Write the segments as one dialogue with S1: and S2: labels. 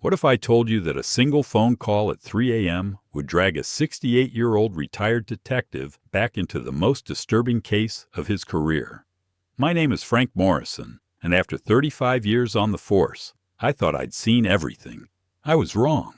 S1: What if I told you that a single phone call at 3 a.m. would drag a 68-year-old retired detective back into the most disturbing case of his career? My name is Frank Morrison, and after 35 years on the force, I thought I'd seen everything. I was wrong.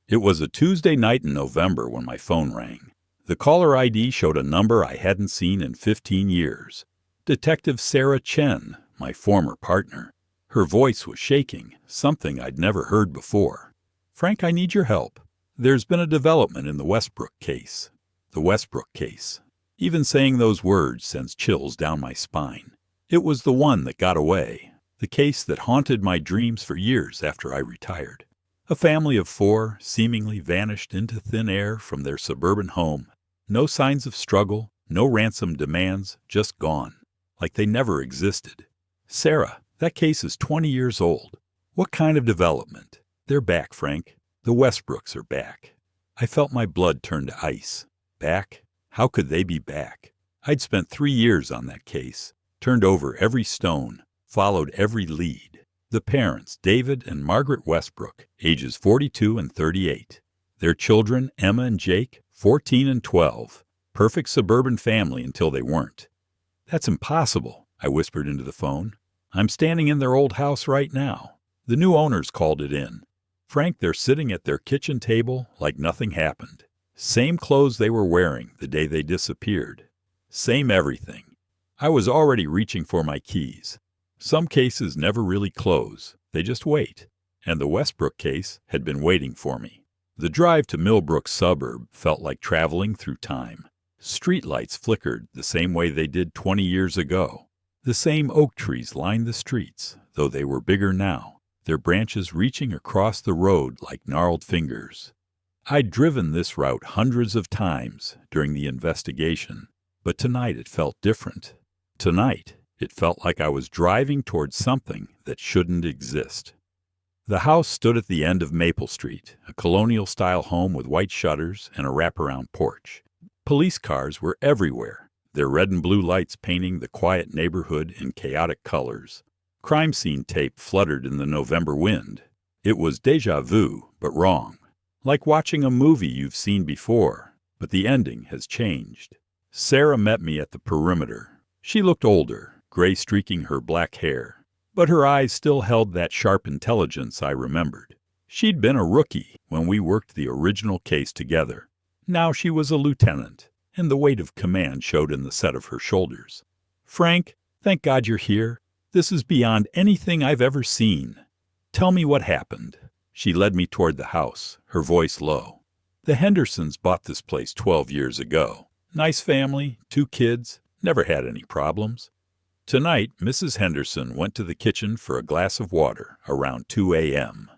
S1: It was a Tuesday night in November when my phone rang. The caller ID showed a number I hadn't seen in 15 years. Detective Sarah Chen, my former partner. Her voice was shaking, something I'd never heard before. "Frank, I need your help. There's been a development in the Westbrook case." The Westbrook case. Even saying those words sends chills down my spine. It was the one that got away, the case that haunted my dreams for years after I retired. A family of 4 seemingly vanished into thin air from their suburban home. No signs of struggle, no ransom demands, just gone, like they never existed. Sarah, that case is 20 years old. What kind of development? They're back, Frank. The Westbrooks are back. I felt my blood turn to ice. Back? How could they be back? I'd spent 3 years on that case, turned over every stone, followed every lead. The parents, David and Margaret Westbrook, ages 42 and 38. Their children, Emma and Jake, 14 and 12. Perfect suburban family until they weren't. "That's impossible," I whispered into the phone. "I'm standing in their old house right now. The new owners called it in. Frank, they're sitting at their kitchen table like nothing happened. Same clothes they were wearing the day they disappeared. Same everything." I was already reaching for my keys. Some cases never really close. They just wait. And the Westbrook case had been waiting for me. The drive to Millbrook suburb felt like traveling through time. Streetlights flickered the same way they did 20 years ago. The same oak trees lined the streets, though they were bigger now, their branches reaching across the road like gnarled fingers. I'd driven this route hundreds of times during the investigation, but tonight it felt different. Tonight, it felt like I was driving towards something that shouldn't exist. The house stood at the end of Maple Street, a colonial-style home with white shutters and a wraparound porch. Police cars were everywhere, their red and blue lights painting the quiet neighborhood in chaotic colors. Crime scene tape fluttered in the November wind. It was déjà vu, but wrong. Like watching a movie you've seen before, but the ending has changed. Sarah met me at the perimeter. She looked older, gray streaking her black hair, but her eyes still held that sharp intelligence I remembered. She'd been a rookie when we worked the original case together. Now she was a lieutenant, and the weight of command showed in the set of her shoulders. "Frank, thank God you're here. This is beyond anything I've ever seen. Tell me what happened." She led me toward the house, her voice low. "The Hendersons bought this place 12 years ago. Nice family, 2 kids, never had any problems. Tonight, Mrs. Henderson went to the kitchen for a glass of water around 2 a.m.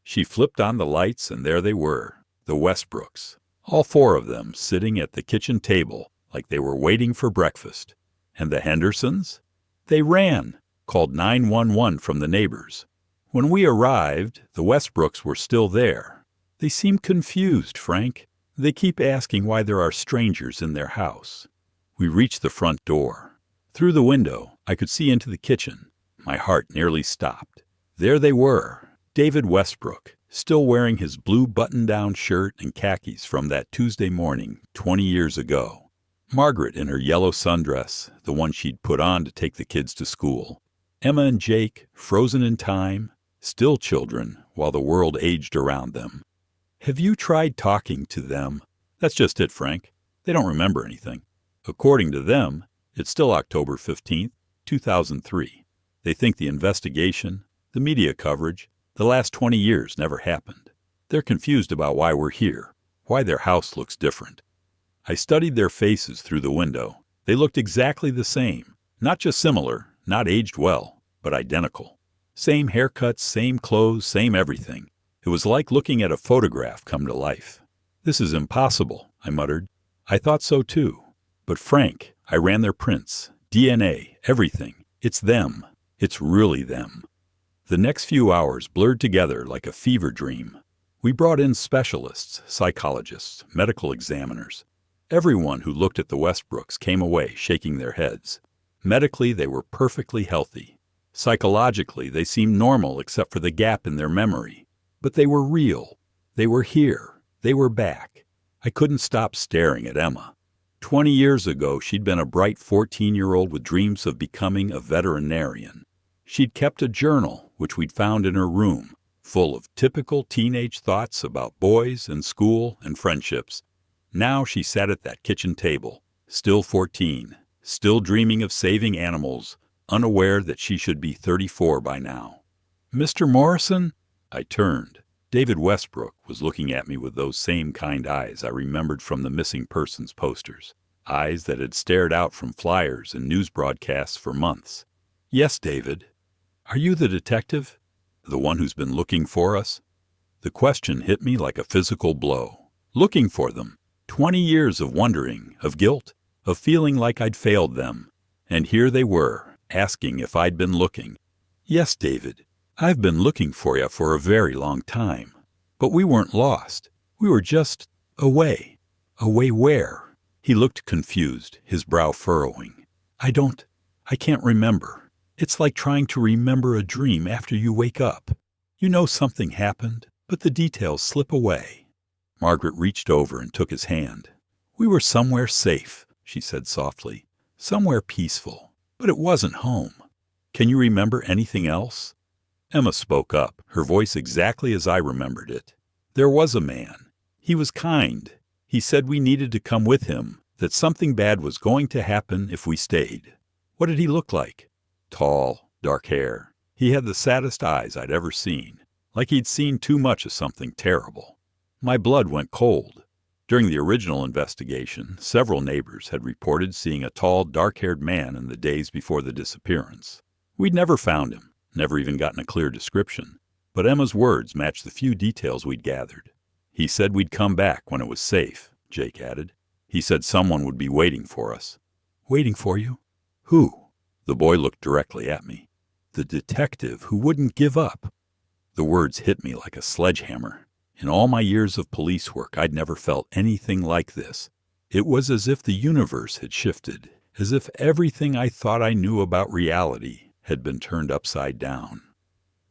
S1: She flipped on the lights, and there they were, the Westbrooks. All 4 of them sitting at the kitchen table like they were waiting for breakfast. And the Hendersons? They ran, called 911 from the neighbors. When we arrived, the Westbrooks were still there. They seem confused, Frank. They keep asking why there are strangers in their house. We reached the front door. Through the window, I could see into the kitchen. My heart nearly stopped. There they were, David Westbrook, still wearing his blue button-down shirt and khakis from that Tuesday morning 20 years ago. Margaret in her yellow sundress, the one she'd put on to take the kids to school. Emma and Jake, frozen in time, still children while the world aged around them. Have you tried talking to them? That's just it, Frank. They don't remember anything. According to them, it's still October 15th, 2003. They think the investigation, the media coverage, the last 20 years never happened. They're confused about why we're here, why their house looks different. I studied their faces through the window. They looked exactly the same, not just similar, not aged well, but identical. Same haircuts, same clothes, same everything. It was like looking at a photograph come to life. "This is impossible," I muttered. "I thought so too. But Frank, I ran their prints, DNA, everything. It's them. It's really them." The next few hours blurred together like a fever dream. We brought in specialists, psychologists, medical examiners. Everyone who looked at the Westbrooks came away shaking their heads. Medically, they were perfectly healthy. Psychologically, they seemed normal except for the gap in their memory. But they were real. They were here. They were back. I couldn't stop staring at Emma. 20 years ago, she'd been a bright 14-year-old with dreams of becoming a veterinarian. She'd kept a journal, which we'd found in her room, full of typical teenage thoughts about boys and school and friendships. Now she sat at that kitchen table, still 14, still dreaming of saving animals, unaware that she should be 34 by now. "Mr. Morrison?" I turned. David Westbrook was looking at me with those same kind eyes I remembered from the missing persons posters, eyes that had stared out from flyers and news broadcasts for months. "Yes, David." "Are you the detective? The one who's been looking for us?" The question hit me like a physical blow. Looking for them. 20 years of wondering, of guilt, of feeling like I'd failed them. And here they were, asking if I'd been looking. "Yes, David. I've been looking for you for a very long time. But we weren't lost. We were just away." "Away where?" He looked confused, his brow furrowing. I can't remember. It's like trying to remember a dream after you wake up. You know something happened, but the details slip away." Margaret reached over and took his hand. "We were somewhere safe," she said softly. "Somewhere peaceful. But it wasn't home. Can you remember anything else?" Emma spoke up, her voice exactly as I remembered it. "There was a man. He was kind. He said we needed to come with him, that something bad was going to happen if we stayed." "What did he look like?" "Tall, dark hair. He had the saddest eyes I'd ever seen, like he'd seen too much of something terrible." My blood went cold. During the original investigation, several neighbors had reported seeing a tall, dark-haired man in the days before the disappearance. We'd never found him. Never even gotten a clear description, but Emma's words matched the few details we'd gathered. "He said we'd come back when it was safe," Jake added. "He said someone would be waiting for us." "Waiting for you? Who?" The boy looked directly at me. "The detective who wouldn't give up." The words hit me like a sledgehammer. In all my years of police work, I'd never felt anything like this. It was as if the universe had shifted, as if everything I thought I knew about reality had been turned upside down.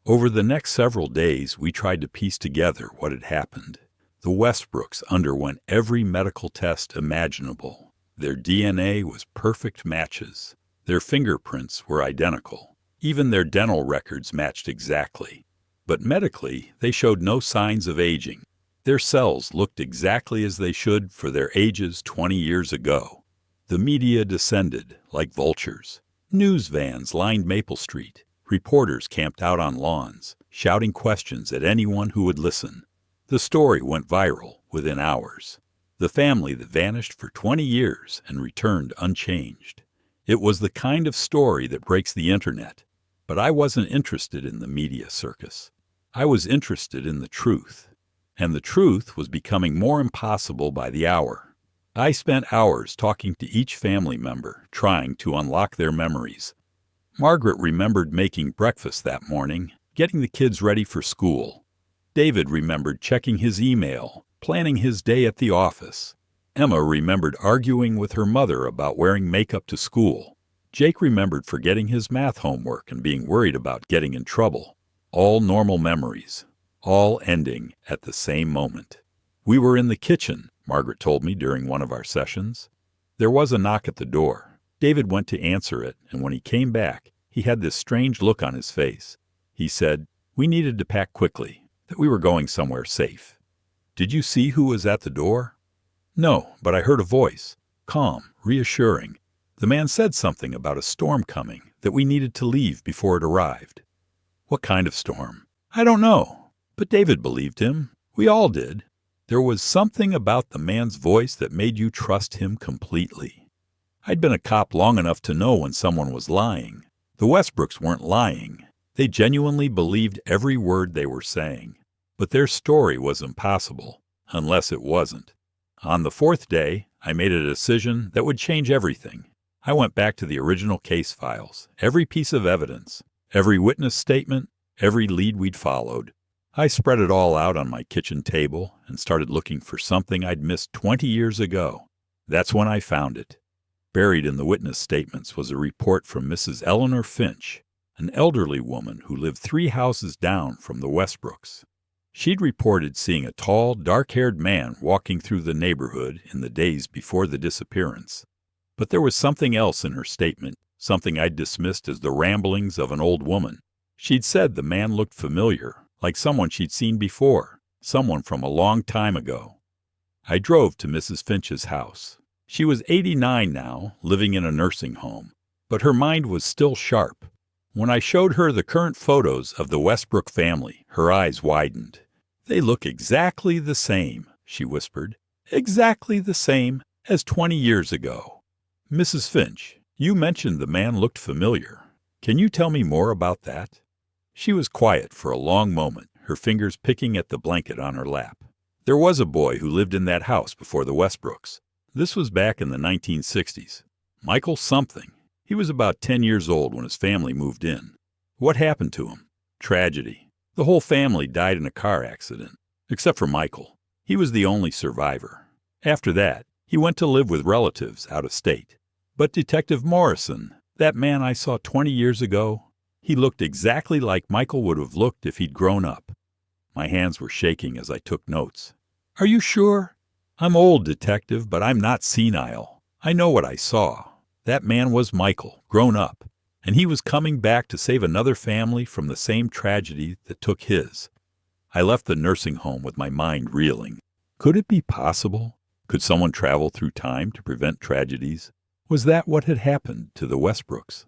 S1: Over the next several days, we tried to piece together what had happened. The Westbrooks underwent every medical test imaginable. Their DNA was perfect matches. Their fingerprints were identical. Even their dental records matched exactly. But medically, they showed no signs of aging. Their cells looked exactly as they should for their ages 20 years ago. The media descended like vultures. News vans lined Maple Street. Reporters camped out on lawns, shouting questions at anyone who would listen. The story went viral within hours. The family that vanished for 20 years and returned unchanged. It was the kind of story that breaks the internet. But I wasn't interested in the media circus. I was interested in the truth. And the truth was becoming more impossible by the hour. I spent hours talking to each family member, trying to unlock their memories. Margaret remembered making breakfast that morning, getting the kids ready for school. David remembered checking his email, planning his day at the office. Emma remembered arguing with her mother about wearing makeup to school. Jake remembered forgetting his math homework and being worried about getting in trouble. All normal memories, all ending at the same moment. "We were in the kitchen," Margaret told me during one of our sessions. There was a knock at the door. David went to answer it, and when he came back, he had this strange look on his face. He said, "We needed to pack quickly, that we were going somewhere safe." "Did you see who was at the door?" "No, but I heard a voice, calm, reassuring. The man said something about a storm coming, that we needed to leave before it arrived." "What kind of storm?" "I don't know." But David believed him. We all did. There was something about the man's voice that made you trust him completely. I'd been a cop long enough to know when someone was lying. The Westbrooks weren't lying. They genuinely believed every word they were saying. But their story was impossible, unless it wasn't. On the fourth day, I made a decision that would change everything. I went back to the original case files, every piece of evidence, every witness statement, every lead we'd followed. I spread it all out on my kitchen table and started looking for something I'd missed 20 years ago. That's when I found it. Buried in the witness statements was a report from Mrs. Eleanor Finch, an elderly woman who lived 3 houses down from the Westbrooks. She'd reported seeing a tall, dark-haired man walking through the neighborhood in the days before the disappearance. But there was something else in her statement, something I'd dismissed as the ramblings of an old woman. She'd said the man looked familiar, like someone she'd seen before, someone from a long time ago. I drove to Mrs. Finch's house. She was 89 now, living in a nursing home, but her mind was still sharp. When I showed her the current photos of the Westbrook family, her eyes widened. "They look exactly the same," she whispered, "exactly the same as 20 years ago." "Mrs. Finch, you mentioned the man looked familiar. Can you tell me more about that?" She was quiet for a long moment, her fingers picking at the blanket on her lap. "There was a boy who lived in that house before the Westbrooks. This was back in the 1960s. Michael something. He was about 10 years old when his family moved in. What happened to him? Tragedy. The whole family died in a car accident, except for Michael. He was the only survivor. After that, he went to live with relatives out of state. But Detective Morrison, that man I saw 20 years ago, he looked exactly like Michael would have looked if he'd grown up." My hands were shaking as I took notes. "Are you sure?" "I'm old, Detective, but I'm not senile. I know what I saw. That man was Michael, grown up, and he was coming back to save another family from the same tragedy that took his." I left the nursing home with my mind reeling. Could it be possible? Could someone travel through time to prevent tragedies? Was that what had happened to the Westbrooks?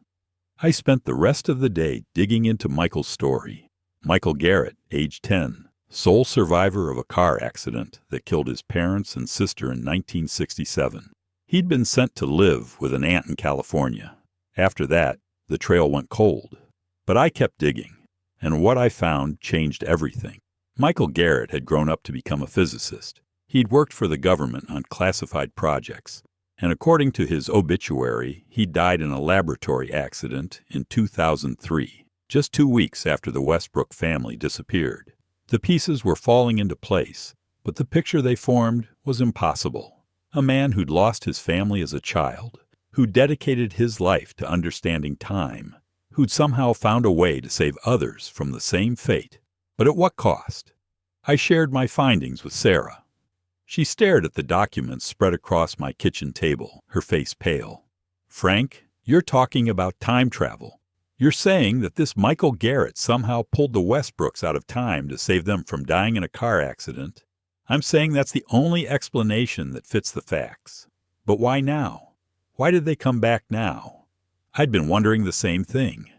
S1: I spent the rest of the day digging into Michael's story. Michael Garrett, age 10, sole survivor of a car accident that killed his parents and sister in 1967. He'd been sent to live with an aunt in California. After that, the trail went cold. But I kept digging, and what I found changed everything. Michael Garrett had grown up to become a physicist. He'd worked for the government on classified projects, and according to his obituary, he died in a laboratory accident in 2003, just 2 weeks after the Westbrook family disappeared. The pieces were falling into place, but the picture they formed was impossible. A man who'd lost his family as a child, who dedicated his life to understanding time, who'd somehow found a way to save others from the same fate. But at what cost? I shared my findings with Sarah. She stared at the documents spread across my kitchen table, her face pale. "Frank, you're talking about time travel. You're saying that this Michael Garrett somehow pulled the Westbrooks out of time to save them from dying in a car accident. I'm saying that's the only explanation that fits the facts. But why now? Why did they come back now?" I'd been wondering the same thing.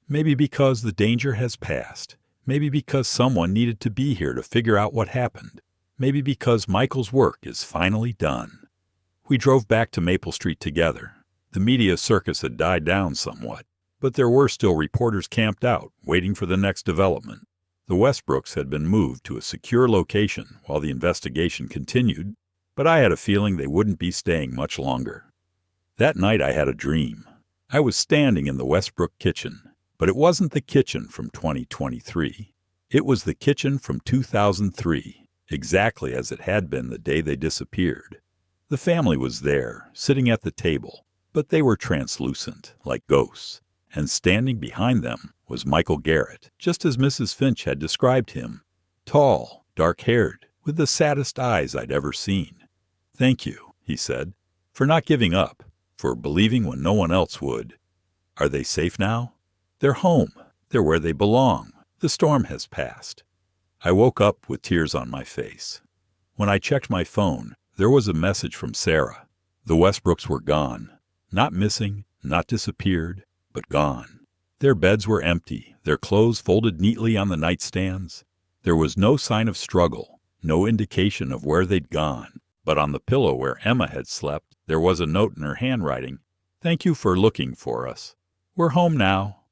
S1: Maybe because the danger has passed. Maybe because someone needed to be here to figure out what happened. Maybe because Michael's work is finally done. We drove back to Maple Street together. The media circus had died down somewhat, but there were still reporters camped out, waiting for the next development. The Westbrooks had been moved to a secure location while the investigation continued, but I had a feeling they wouldn't be staying much longer. That night I had a dream. I was standing in the Westbrook kitchen, but it wasn't the kitchen from 2023. It was the kitchen from 2003, exactly as it had been the day they disappeared. The family was there, sitting at the table, but they were translucent, like ghosts, and standing behind them was Michael Garrett, just as Mrs. Finch had described him. Tall, dark-haired, with the saddest eyes I'd ever seen. "Thank you," he said, "for not giving up, for believing when no one else would. Are they safe now? They're home. They're where they belong. The storm has passed." I woke up with tears on my face. When I checked my phone, there was a message from Sarah. The Westbrooks were gone. Not missing, not disappeared, but gone. Their beds were empty, their clothes folded neatly on the nightstands. There was no sign of struggle, no indication of where they'd gone. But on the pillow where Emma had slept, there was a note in her handwriting. "Thank you for looking for us. We're home now."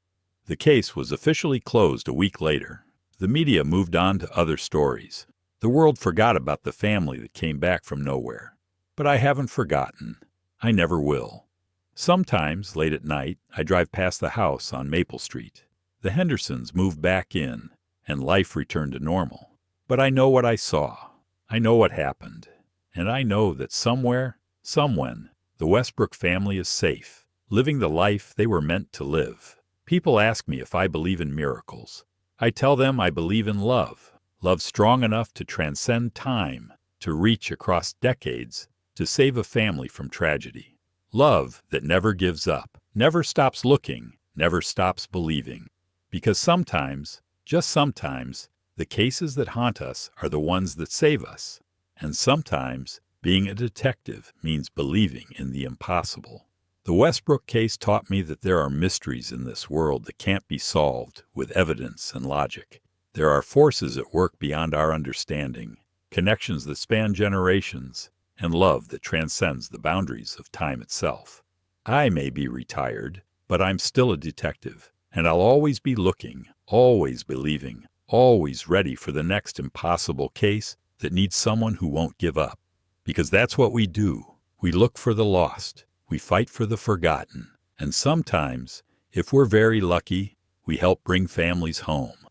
S1: The case was officially closed a week later. The media moved on to other stories. The world forgot about the family that came back from nowhere. But I haven't forgotten. I never will. Sometimes, late at night, I drive past the house on Maple Street. The Hendersons moved back in, and life returned to normal. But I know what I saw. I know what happened. And I know that somewhere, somewhen, the Westbrook family is safe, living the life they were meant to live. People ask me if I believe in miracles. I tell them I believe in love. Love strong enough to transcend time, to reach across decades, to save a family from tragedy. Love that never gives up, never stops looking, never stops believing. Because sometimes, just sometimes, the cases that haunt us are the ones that save us. And sometimes, being a detective means believing in the impossible. The Westbrook case taught me that there are mysteries in this world that can't be solved with evidence and logic. There are forces at work beyond our understanding, connections that span generations, and love that transcends the boundaries of time itself. I may be retired, but I'm still a detective, and I'll always be looking, always believing, always ready for the next impossible case that needs someone who won't give up. Because that's what we do. We look for the lost, we fight for the forgotten, and sometimes, if we're very lucky, we help bring families home.